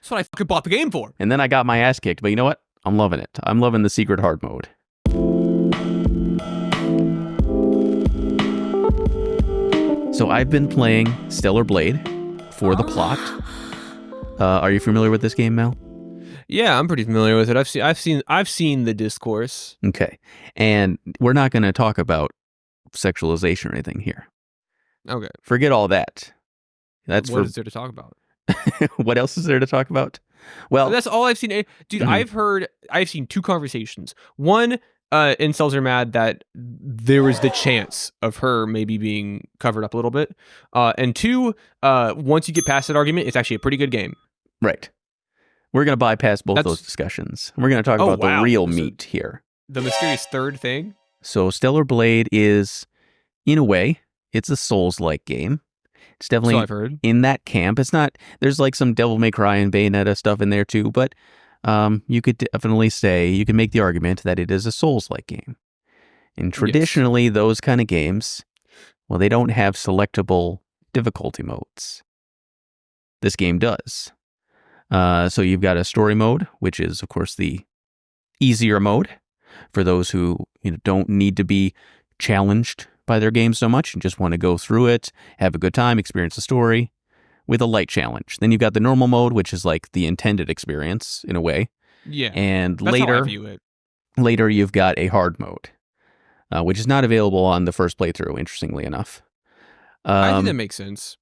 That's what I fucking bought the game for. And then I got my ass kicked. But you know what? I'm loving it. I'm loving the secret hard mode. So I've been playing Stellar Blade for the plot. Are you familiar with this game, Mel? Yeah, I'm pretty familiar with it. I've seen the discourse. Okay. And we're not going to talk about sexualization or anything here. Okay. Forget all that. What is there to talk about? What else is there to talk about? Well, that's all I've seen. Dude, I've seen two conversations. One, incels are mad that there was the chance of her maybe being covered up a little bit. And two, once you get past that argument, it's actually a pretty good game. Right. We're going to bypass both those discussions. We're going to talk about the real meat here. The mysterious third thing? So Stellar Blade is, in a way, it's a Souls-like game. It's definitely So I've heard. in that camp. It's not, there's like some Devil May Cry and Bayonetta stuff in there too, but you could definitely say, you can make the argument that it is a Souls-like game. And traditionally, those kind of games, well, they don't have selectable difficulty modes. This game does. So you've got a story mode, which is, of course, the easier mode for those who don't need to be challenged by their game so much and just want to go through it, have a good time, experience the story with a light challenge. Then you've got the normal mode, which is like the intended experience in a way. Yeah. And that's how I view it. Later you've got a hard mode, which is not available on the first playthrough, interestingly enough. I think that makes sense.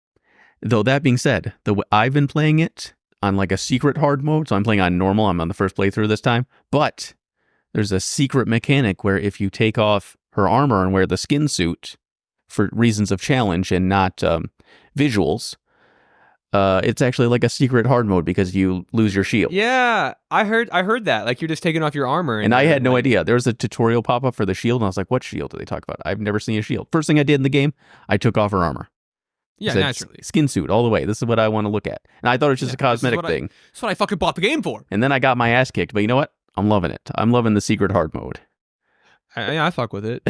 Though that being said, I've been playing it on like a secret hard mode, so I'm playing on normal. I'm on the first playthrough this time, but there's a secret mechanic where if you take off her armor and wear the skin suit for reasons of challenge and not visuals, it's actually like a secret hard mode because you lose your shield. Yeah, I heard that. Like you're just taking off your armor. And I had no idea. There was a tutorial pop up for the shield, and I was like, what shield do they talk about? I've never seen a shield. First thing I did in the game, I took off her armor. Yeah, naturally. Skin suit all the way. This is what I want to look at. And I thought it was just a cosmetic thing. That's what I fucking bought the game for. And then I got my ass kicked. But you know what? I'm loving it. I'm loving the secret hard mode. I fuck with it.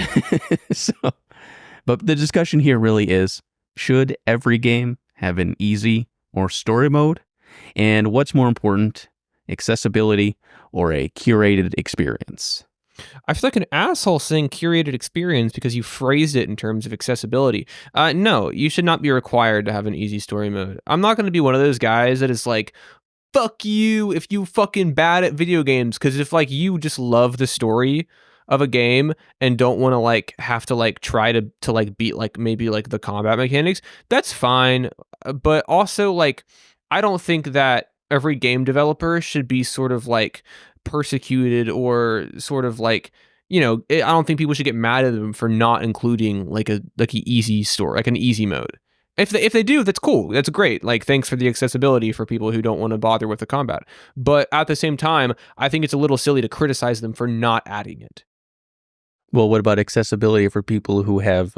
But the discussion here really is, should every game have an easy or story mode? And what's more important, accessibility or a curated experience? I feel like an asshole saying curated experience because you phrased it in terms of accessibility. No, you should not be required to have an easy story mode. I'm not going to be one of those guys that is like, fuck you if you fucking bad at video games, because if like you just love the story of a game and don't want to like have to like try to like beat like maybe like the combat mechanics, that's fine. But also like I don't think that every game developer should be sort of like persecuted or sort of like, I don't think people should get mad at them for not including like an easy story, like an easy mode. If they do, that's cool. That's great. Like, thanks for the accessibility for people who don't want to bother with the combat. But at the same time, I think it's a little silly to criticize them for not adding it. Well, what about accessibility for people who have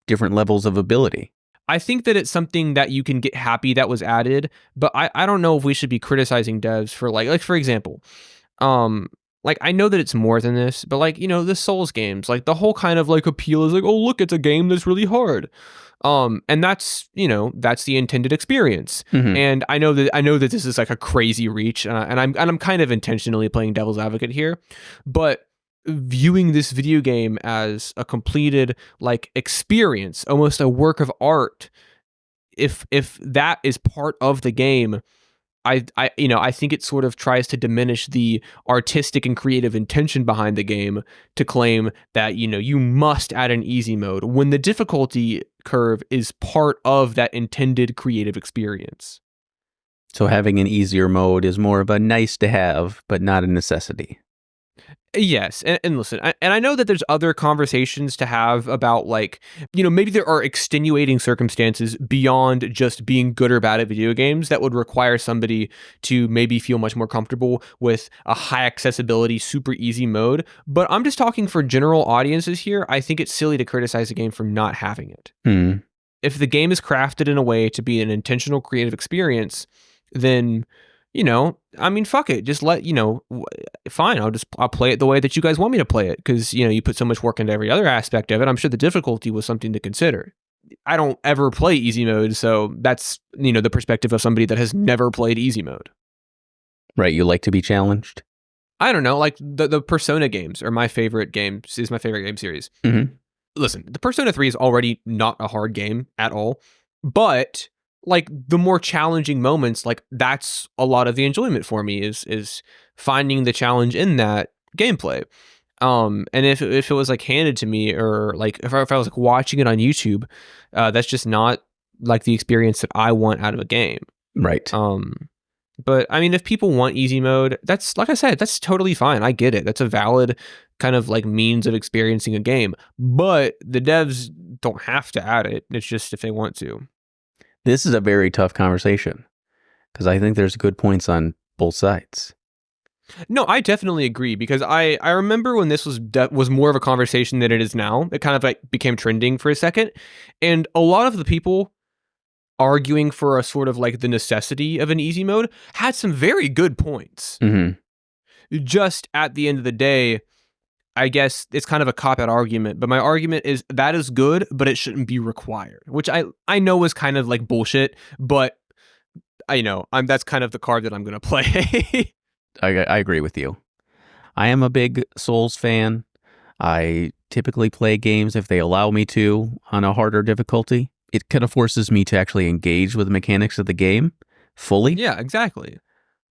different levels of ability? I think that it's something that you can get happy that was added, but I don't know if we should be criticizing devs for like for example, like I know that it's more than this, but like, the Souls games, like the whole kind of like appeal is like, oh, look, it's a game that's really hard. And that's, that's the intended experience. Mm-hmm. And I know that this is like a crazy reach, and I'm kind of intentionally playing devil's advocate here, but viewing this video game as a completed like experience, almost a work of art, if that is part of the game, I think it sort of tries to diminish the artistic and creative intention behind the game to claim that, you must add an easy mode when the difficulty curve is part of that intended creative experience. So having an easier mode is more of a nice to have, but not a necessity. Yes, and listen, I know that there's other conversations to have about like, maybe there are extenuating circumstances beyond just being good or bad at video games that would require somebody to maybe feel much more comfortable with a high accessibility, super easy mode. But I'm just talking for general audiences here. I think it's silly to criticize a game for not having it. If the game is crafted in a way to be an intentional creative experience, then fuck it. Just fine. I'll play it the way that you guys want me to play it. Cause you put so much work into every other aspect of it. I'm sure the difficulty was something to consider. I don't ever play easy mode. So that's, the perspective of somebody that has never played easy mode. Right. You like to be challenged. I don't know, like the Persona games are my favorite games. Is my favorite game series. Mm-hmm. Listen, the Persona 3 is already not a hard game at all, but like the more challenging moments, like that's a lot of the enjoyment for me is finding the challenge in that gameplay. And if it was like handed to me, or like if I was like watching it on YouTube, that's just not like the experience that I want out of a game. Right. But I mean, if people want easy mode, that's, like I said, that's totally fine. I get it. That's a valid kind of like means of experiencing a game. But the devs don't have to add it. It's just if they want to. This is a very tough conversation because I think there's good points on both sides. No, I definitely agree, because I remember when this was more of a conversation than it is now. It kind of like became trending for a second, and a lot of the people arguing for a sort of like the necessity of an easy mode had some very good points. Mm-hmm. Just at the end of the day, I guess it's kind of a cop-out argument, but my argument is that is good, but it shouldn't be required, which I know is kind of like bullshit, but I know that's kind of the card that I'm going to play. I agree with you. I am a big Souls fan. I typically play games if they allow me to on a harder difficulty. It kind of forces me to actually engage with the mechanics of the game fully. Yeah, exactly.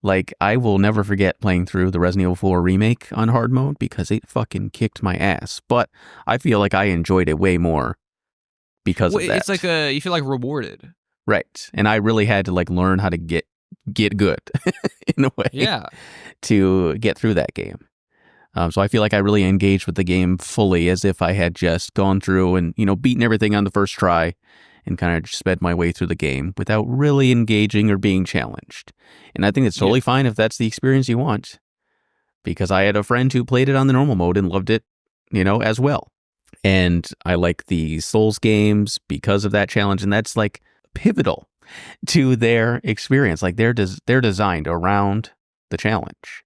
Like, I will never forget playing through the Resident Evil 4 remake on hard mode because it fucking kicked my ass. But I feel like I enjoyed it way more because of that. It's like you feel like rewarded. Right. And I really had to like learn how to get good in a way. Yeah. To get through that game. So I feel like I really engaged with the game fully, as if I had just gone through and, beaten everything on the first try and kind of just sped my way through the game without really engaging or being challenged. And I think it's totally fine if that's the experience you want, because I had a friend who played it on the normal mode and loved it, as well. And I like the Souls games because of that challenge. And that's like pivotal to their experience. Like they're designed around the challenge.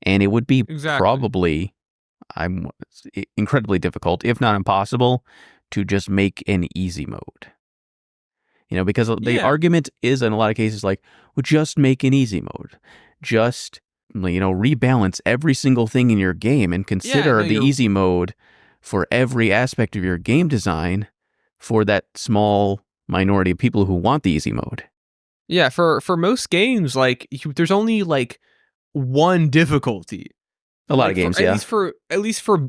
And it would be probably incredibly difficult, if not impossible, to just make an easy mode. Because the argument is in a lot of cases like, well, just make an easy mode. Just, rebalance every single thing in your game and consider the easy mode for every aspect of your game design for that small minority of people who want the easy mode. Yeah, for most games, like there's only like one difficulty. A lot of games, At least for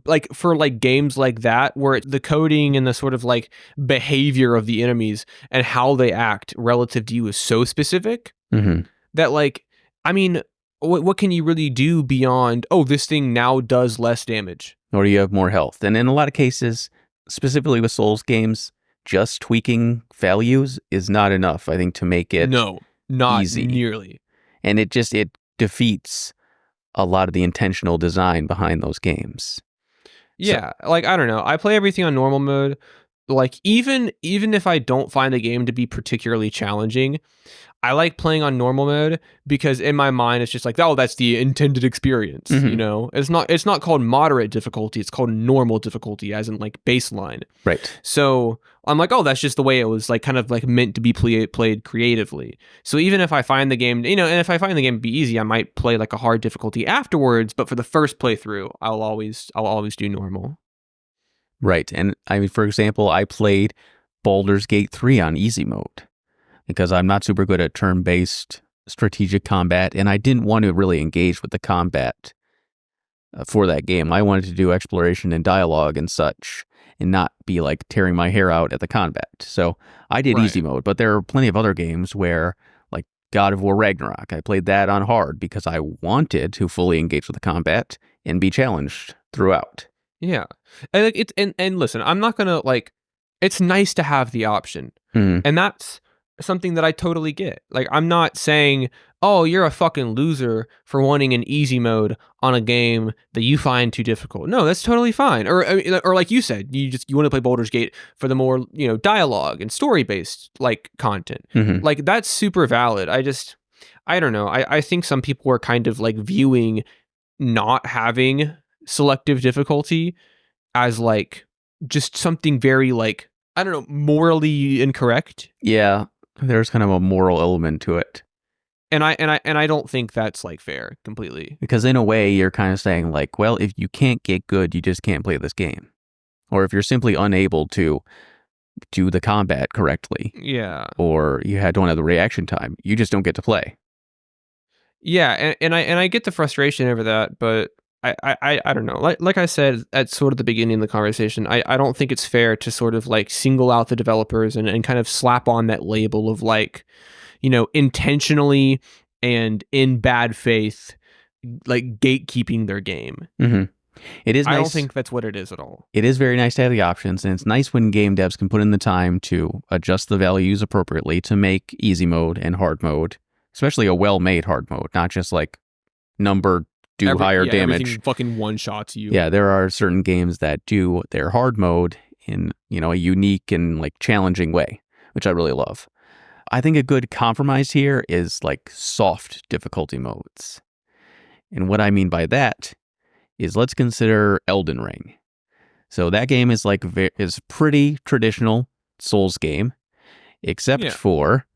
games like that, where the coding and the sort of like behavior of the enemies and how they act relative to you is so specific that, like, I mean, what can you really do beyond, this thing now does less damage, or you have more health? And in a lot of cases, specifically with Souls games, just tweaking values is not enough, I think, to make it not easy. Nearly. And it defeats a lot of the intentional design behind those games. Yeah, like, I don't know. I play everything on normal mode. Like, even if I don't find the game to be particularly challenging, I like playing on normal mode because in my mind it's just like, that's the intended experience. It's not called moderate difficulty, it's called normal difficulty, as in like baseline. Right. So I'm like, that's just the way it was like kind of like meant to be played creatively. So even if I find the game, and if I find the game to be easy, I might play like a hard difficulty afterwards, but for the first playthrough, I'll always do normal. Right. And I mean, for example, I played Baldur's Gate 3 on easy mode because I'm not super good at turn-based strategic combat, and I didn't want to really engage with the combat for that game. I wanted to do exploration and dialogue and such, and not be like tearing my hair out at the combat. So I did easy mode, but there are plenty of other games where, like God of War Ragnarok, I played that on hard because I wanted to fully engage with the combat and be challenged throughout. Yeah. And like and listen, I'm not gonna like, it's nice to have the option. And that's something that I totally get. Like, I'm not saying, you're a fucking loser for wanting an easy mode on a game that you find too difficult. No, that's totally fine. Or like you said, you want to play Baldur's Gate for the more, dialogue and story-based like content. Like, that's super valid. I don't know. I think some people are kind of like viewing not having selective difficulty as like just something very like, I don't know, morally incorrect. Yeah, there's kind of a moral element to it. And I don't think that's like fair completely. Because in a way, you're kind of saying like, well, if you can't get good, you just can't play this game. Or if you're simply unable to do the combat correctly, Yeah. or you don't have the reaction time, you just don't get to play. Yeah, and I get the frustration over that, but I don't know. Like I said at sort of the beginning of the conversation, I don't think it's fair to sort of like single out the developers and kind of slap on that label of like, intentionally and in bad faith, like gatekeeping their game. Mm-hmm. It is nice. I don't think that's what it is at all. It is very nice to have the options, and it's nice when game devs can put in the time to adjust the values appropriately to make easy mode and hard mode, especially a well-made hard mode, not just like higher damage. Everything fucking one-shots you. Yeah, there are certain games that do their hard mode in, a unique and like challenging way, which I really love. I think a good compromise here is like soft difficulty modes. And what I mean by that is let's consider Elden Ring. So that game is like is pretty traditional Souls game, except for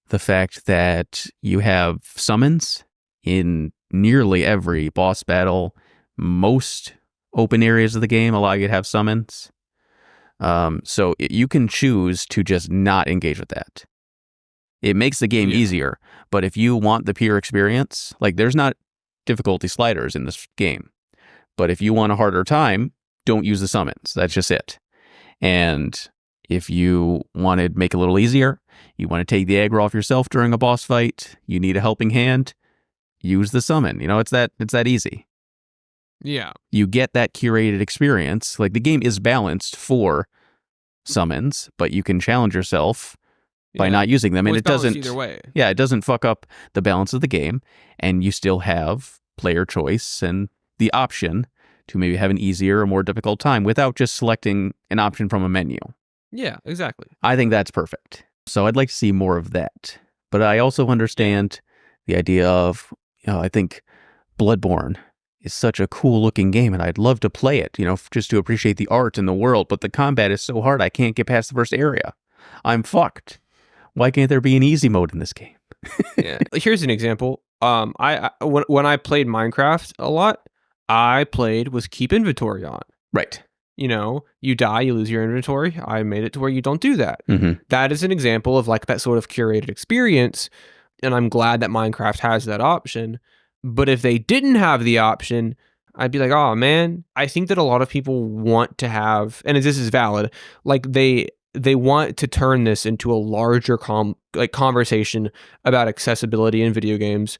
the fact that you have summons in nearly every boss battle. Most open areas of the game allow you to have summons. So you can choose to just not engage with that. It makes the game easier, but if you want the pure experience, like there's not difficulty sliders in this game. But if you want a harder time, don't use the summons. That's just it. And if you want to make it a little easier, you want to take the aggro off yourself during a boss fight, you need a helping hand, use the summon. It's that easy. Yeah. You get that curated experience. Like the game is balanced for summons, but you can challenge yourself by not using them. Well, and it doesn't either way. Yeah, it doesn't fuck up the balance of the game, and you still have player choice and the option to maybe have an easier or more difficult time without just selecting an option from a menu. Yeah, exactly. I think that's perfect. So I'd like to see more of that. But I also understand the idea of, I think Bloodborne is such a cool looking game and I'd love to play it, just to appreciate the art and the world, but the combat is so hard I can't get past the first area. I'm fucked. Why can't there be an easy mode in this game? Yeah. Here's an example. When I played Minecraft a lot, I played with keep inventory on. Right. You die, you lose your inventory. I made it to where you don't do that. Mm-hmm. That is an example of like that sort of curated experience. And I'm glad that Minecraft has that option. But if they didn't have the option, I'd be like, oh man, I think that a lot of people want to have, and this is valid, like they want to turn this into a larger conversation about accessibility in video games.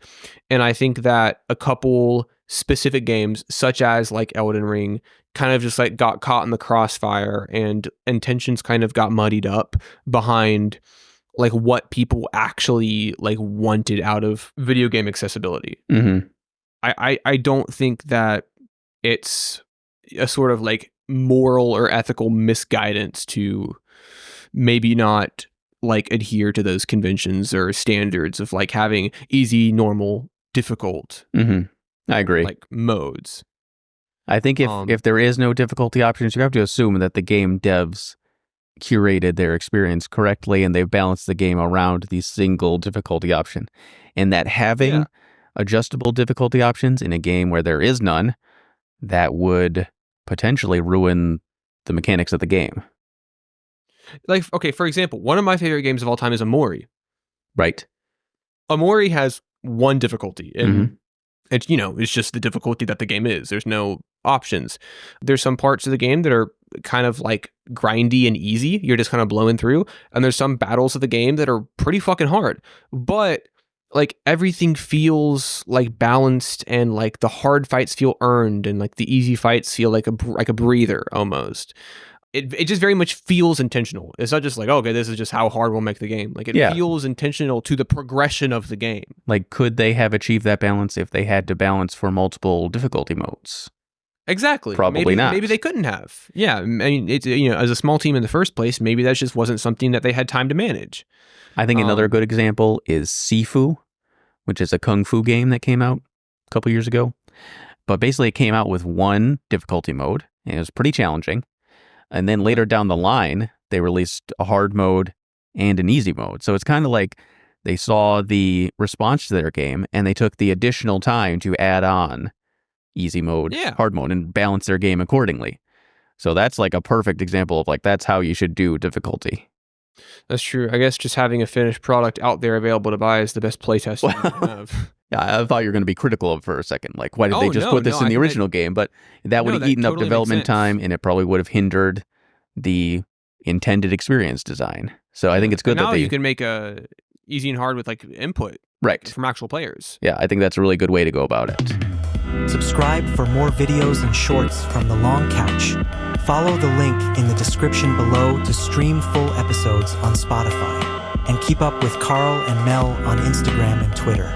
And I think that a couple specific games, such as like Elden Ring, kind of just like got caught in the crossfire and intentions kind of got muddied up behind like what people actually like wanted out of video game accessibility. Mm-hmm. I don't think that it's a sort of like moral or ethical misguidance to maybe not like adhere to those conventions or standards of like having easy, normal, difficult. Mm-hmm. I agree. Like modes. I think if there is no difficulty options, you have to assume that the game devs curated their experience correctly and they've balanced the game around the single difficulty option. And that having adjustable difficulty options in a game where there is none, that would potentially ruin the mechanics of the game. Like, okay, for example, one of my favorite games of all time is Omori. Right. Omori has one difficulty, and Mm-hmm. it's just the difficulty that the game is. There's no options. There's some parts of the game that are kind of like grindy and easy. You're just kind of blowing through. And there's some battles of the game that are pretty fucking hard. But like everything feels like balanced and like the hard fights feel earned and like the easy fights feel like a breather almost. It just very much feels intentional. It's not just like, okay, this is just how hard we'll make the game. Like it feels intentional to the progression of the game. Like, could they have achieved that balance if they had to balance for multiple difficulty modes? Exactly. Probably not. Maybe they couldn't have. Yeah. I mean, it's, as a small team in the first place, maybe that just wasn't something that they had time to manage. I think another good example is Sifu, which is a kung fu game that came out a couple years ago. But basically it came out with one difficulty mode, and it was pretty challenging. And then later down the line, they released a hard mode and an easy mode. So it's kind of like They saw the response to their game, and they took the additional time to add on easy mode, hard mode, and balance their game accordingly. So that's like a perfect example of like, that's how you should do difficulty. That's true. I guess just having a finished product out there available to buy is the best playtest you can have. Yeah, I thought you were going to be critical of it for a second. Like, why did they just put this in the original game? But that would have eaten up development time, and it probably would have hindered the intended experience design. So I think it's good that you can make a easy and hard with like input from actual players. Yeah, I think that's a really good way to go about it. Subscribe for more videos and shorts from The Long Couch. Follow the link in the description below to stream full episodes on Spotify. And keep up with Carl and Mel on Instagram and Twitter.